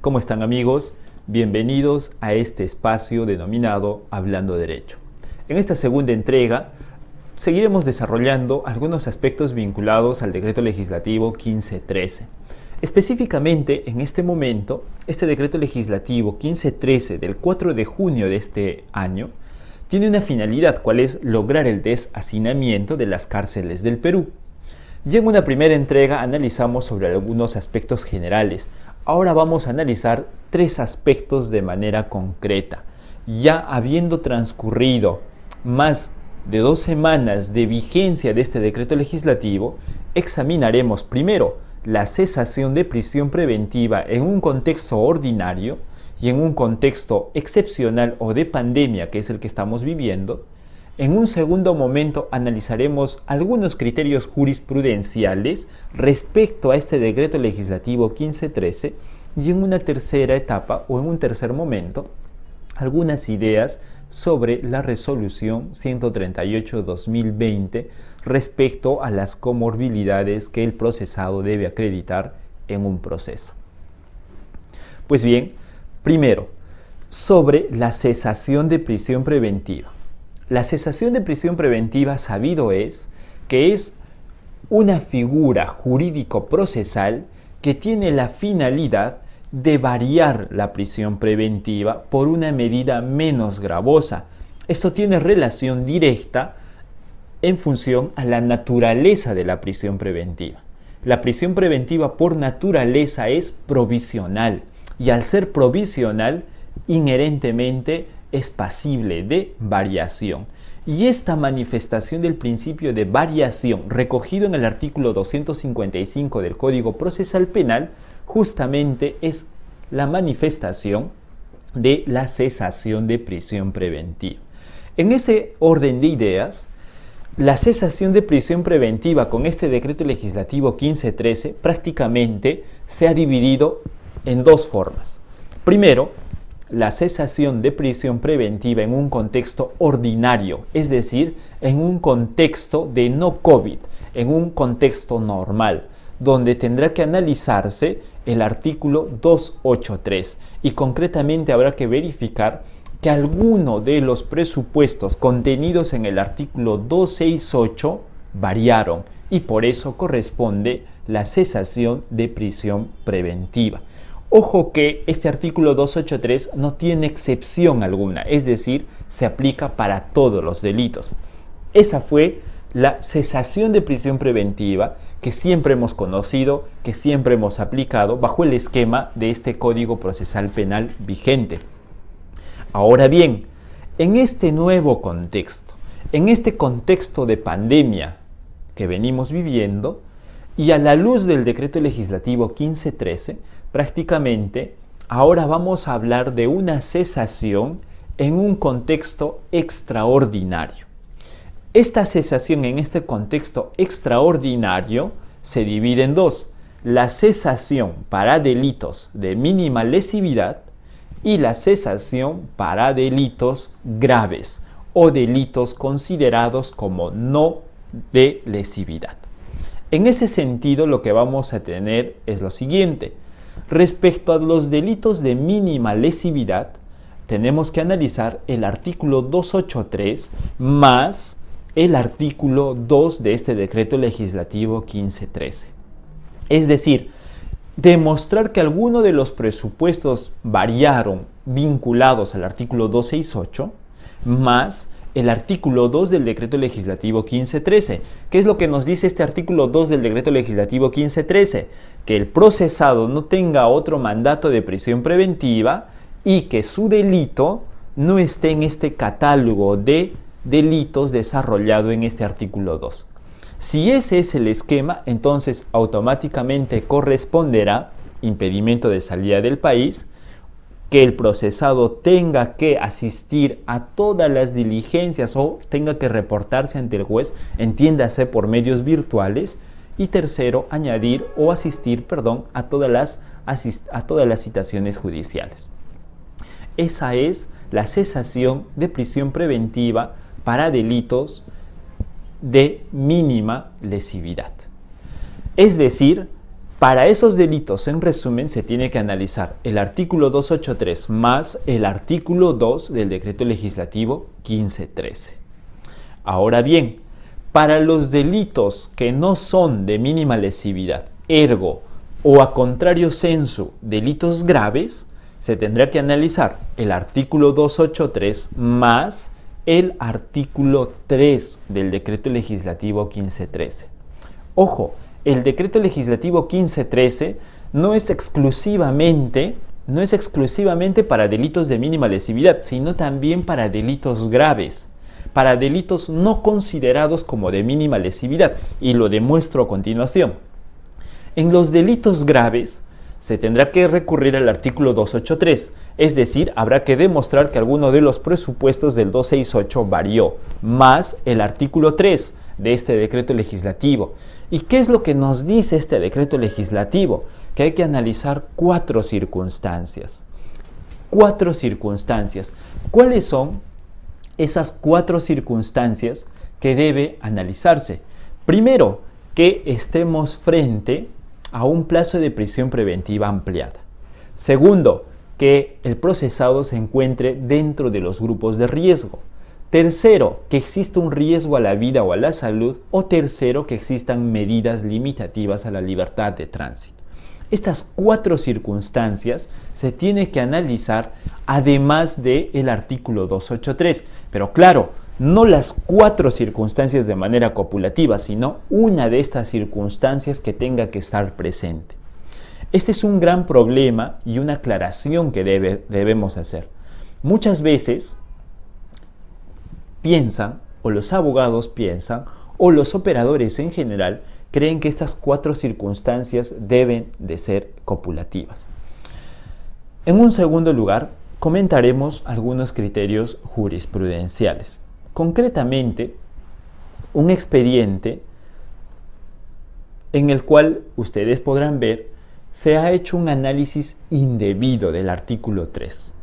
¿Cómo están, amigos? Bienvenidos a este espacio denominado Hablando Derecho. En esta segunda entrega seguiremos desarrollando algunos aspectos vinculados al Decreto Legislativo 1513. Específicamente, en este momento, este Decreto Legislativo 1513 del 4 de junio de este año tiene una finalidad, cual es lograr el deshacinamiento de las cárceles del Perú. Ya en una primera entrega analizamos sobre algunos aspectos generales. Ahora vamos a analizar tres aspectos de manera concreta. Ya habiendo transcurrido más de 2 semanas de vigencia de este decreto legislativo, examinaremos primero la cesación de prisión preventiva en un contexto ordinario y en un contexto excepcional o de pandemia, que es el que estamos viviendo. En un segundo momento analizaremos algunos criterios jurisprudenciales respecto a este decreto legislativo 1513 y en una tercera etapa o en un tercer momento algunas ideas sobre la resolución 138/2020 respecto a las comorbilidades que el procesado debe acreditar en un proceso. Pues bien, primero, sobre la cesación de prisión preventiva. La cesación de prisión preventiva, sabido es que es una figura jurídico-procesal que tiene la finalidad de variar la prisión preventiva por una medida menos gravosa. Esto tiene relación directa en función a la naturaleza de la prisión preventiva. La prisión preventiva por naturaleza es provisional y al ser provisional, inherentemente es pasible de variación. Y esta manifestación del principio de variación, recogido en el artículo 255 del Código Procesal Penal, justamente es la manifestación de la cesación de prisión preventiva. En ese orden de ideas, la cesación de prisión preventiva con este decreto legislativo 1513 prácticamente se ha dividido en dos formas. Primero, la cesación de prisión preventiva en un contexto ordinario, es decir, en un contexto de no COVID, en un contexto normal, donde tendrá que analizarse el artículo 283 y concretamente habrá que verificar que alguno de los presupuestos contenidos en el artículo 268 variaron y por eso corresponde la cesación de prisión preventiva. Ojo que este artículo 283 no tiene excepción alguna, es decir, se aplica para todos los delitos. Esa fue la cesación de prisión preventiva que siempre hemos conocido, que siempre hemos aplicado bajo el esquema de este Código Procesal Penal vigente. Ahora bien, en este nuevo contexto, en este contexto de pandemia que venimos viviendo y a la luz del decreto legislativo 1513, prácticamente, ahora vamos a hablar de una cesación en un contexto extraordinario. Esta cesación en este contexto extraordinario se divide en dos: la cesación para delitos de mínima lesividad y la cesación para delitos graves o delitos considerados como no de lesividad. En ese sentido, lo que vamos a tener es lo siguiente. Respecto a los delitos de mínima lesividad, tenemos que analizar el artículo 283 más el artículo 2 de este decreto legislativo 1513. Es decir, demostrar que alguno de los presupuestos variaron vinculados al artículo 268 más el artículo 2 del decreto legislativo 1513. ¿Qué es lo que nos dice este artículo 2 del decreto legislativo 1513? Que el procesado no tenga otro mandato de prisión preventiva y que su delito no esté en este catálogo de delitos desarrollado en este artículo 2. Si ese es el esquema, entonces automáticamente corresponderá impedimento de salida del país, que el procesado tenga que asistir a todas las diligencias o tenga que reportarse ante el juez, entiéndase por medios virtuales, y tercero, añadir o asistir, a todas las citaciones judiciales. Esa es la cesación de prisión preventiva para delitos de mínima lesividad. Es decir, Para esos delitos, en resumen, se tiene que analizar el artículo 283 más el artículo 2 del decreto legislativo 1513. Ahora bien, para los delitos que no son de mínima lesividad, ergo o a contrario sensu, delitos graves, se tendrá que analizar el artículo 283 más el artículo 3 del decreto legislativo 1513. Ojo, el decreto legislativo 1513 no es exclusivamente para delitos de mínima lesividad, sino también para delitos graves, para delitos no considerados como de mínima lesividad, y lo demuestro a continuación. En los delitos graves se tendrá que recurrir al artículo 283, es decir, habrá que demostrar que alguno de los presupuestos del 268 varió, más el artículo 3 de este decreto legislativo. ¿Y qué es lo que nos dice este decreto legislativo? Que hay que analizar 4 circunstancias. 4 circunstancias. ¿Cuáles son esas 4 circunstancias que debe analizarse? Primero, que estemos frente a un plazo de prisión preventiva ampliada. Segundo, que el procesado se encuentre dentro de los grupos de riesgo. Tercero, que exista un riesgo a la vida o a la salud. O tercero, que existan medidas limitativas a la libertad de tránsito. Estas 4 circunstancias se tiene que analizar además del artículo 283. Pero claro, no las 4 circunstancias de manera copulativa, sino una de estas circunstancias que tenga que estar presente. Este es un gran problema y una aclaración que debemos hacer. Muchas veces piensan, o los abogados piensan, o los operadores en general, creen que estas 4 circunstancias deben de ser copulativas. En un segundo lugar, comentaremos algunos criterios jurisprudenciales. Concretamente, un expediente en el cual ustedes podrán ver se ha hecho un análisis indebido del artículo 3,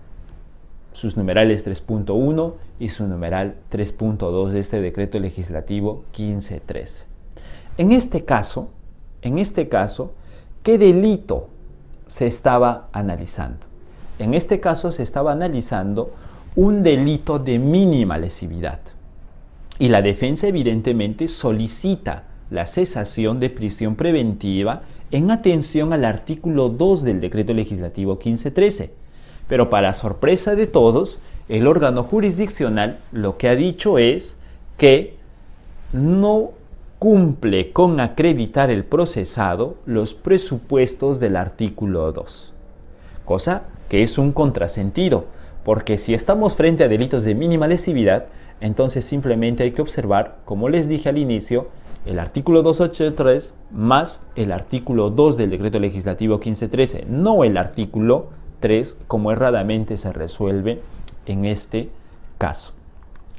sus numerales 3.1 y su numeral 3.2 de este decreto legislativo 1513. En este caso, ¿qué delito se estaba analizando? En este caso se estaba analizando un delito de mínima lesividad. Y la defensa evidentemente solicita la cesación de prisión preventiva en atención al artículo 2 del decreto legislativo 1513. Pero para sorpresa de todos, el órgano jurisdiccional lo que ha dicho es que no cumple con acreditar el procesado los presupuestos del artículo 2. Cosa que es un contrasentido, porque si estamos frente a delitos de mínima lesividad, entonces simplemente hay que observar, como les dije al inicio, el artículo 283 más el artículo 2 del decreto legislativo 1513, no el artículo 3, como erradamente se resuelve en este caso.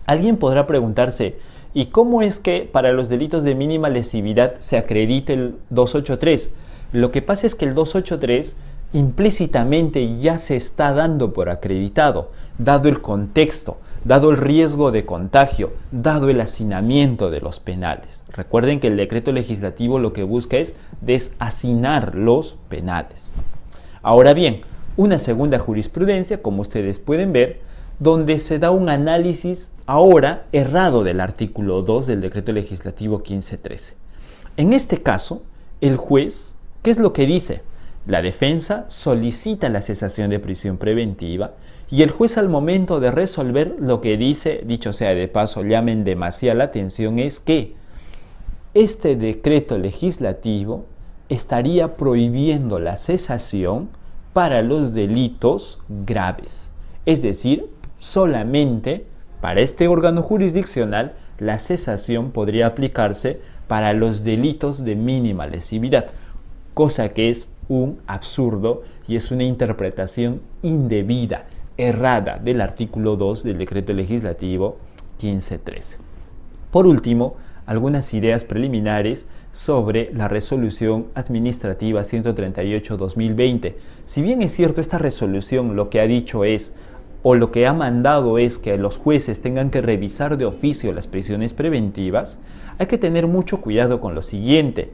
Alguien podrá preguntarse, ¿y cómo es que para los delitos de mínima lesividad se acredite el 283? Lo que pasa es que el 283 implícitamente ya se está dando por acreditado, dado el contexto, dado el riesgo de contagio, dado el hacinamiento de los penales. Recuerden que el decreto legislativo lo que busca es deshacinar los penales. Ahora bien, una segunda jurisprudencia, como ustedes pueden ver, donde se da un análisis ahora errado del artículo 2 del decreto legislativo 1513. En este caso, el juez, ¿qué es lo que dice? La defensa solicita la cesación de prisión preventiva y el juez al momento de resolver lo que dice, dicho sea de paso, llamen demasiada la atención, es que este decreto legislativo estaría prohibiendo la cesación para los delitos graves. Es decir, solamente para este órgano jurisdiccional la cesación podría aplicarse para los delitos de mínima lesividad, cosa que es un absurdo y es una interpretación indebida, errada del artículo 2 del decreto legislativo 1513. Por último, algunas ideas preliminares sobre la resolución administrativa 138/2020. Si bien es cierto, esta resolución lo que ha dicho es, o lo que ha mandado es que los jueces tengan que revisar de oficio las prisiones preventivas, hay que tener mucho cuidado con lo siguiente.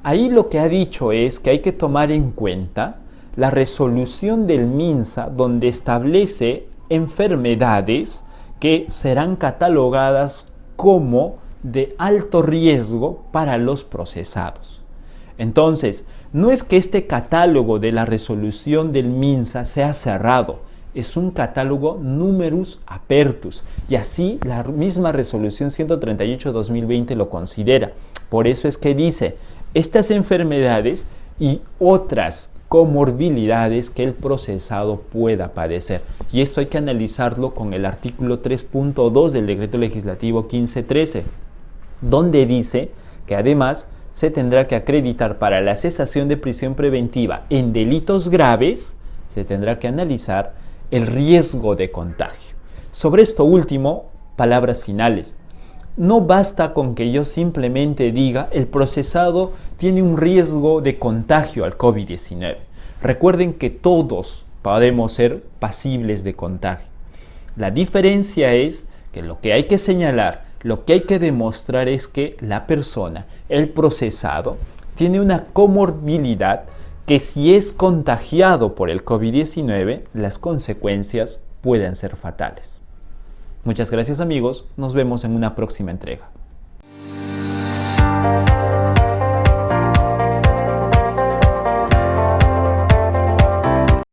Ahí lo que ha dicho es que hay que tomar en cuenta la resolución del MINSA, donde establece enfermedades que serán catalogadas como de alto riesgo para los procesados. Entonces, no es que este catálogo de la resolución del MINSA sea cerrado, es un catálogo numerus apertus, y así la misma resolución 138-2020 lo considera. Por eso es que dice, estas enfermedades y otras comorbilidades que el procesado pueda padecer. Y esto hay que analizarlo con el artículo 3.2 del Decreto Legislativo 1513, donde dice que además se tendrá que acreditar para la cesación de prisión preventiva en delitos graves, se tendrá que analizar el riesgo de contagio. Sobre esto último, palabras finales. No basta con que yo simplemente diga el procesado tiene un riesgo de contagio al COVID-19. Recuerden que todos podemos ser pasibles de contagio. La diferencia es que lo que hay que señalar, lo que hay que demostrar es que la persona, el procesado, tiene una comorbilidad que si es contagiado por el COVID-19, las consecuencias pueden ser fatales. Muchas gracias amigos, nos vemos en una próxima entrega.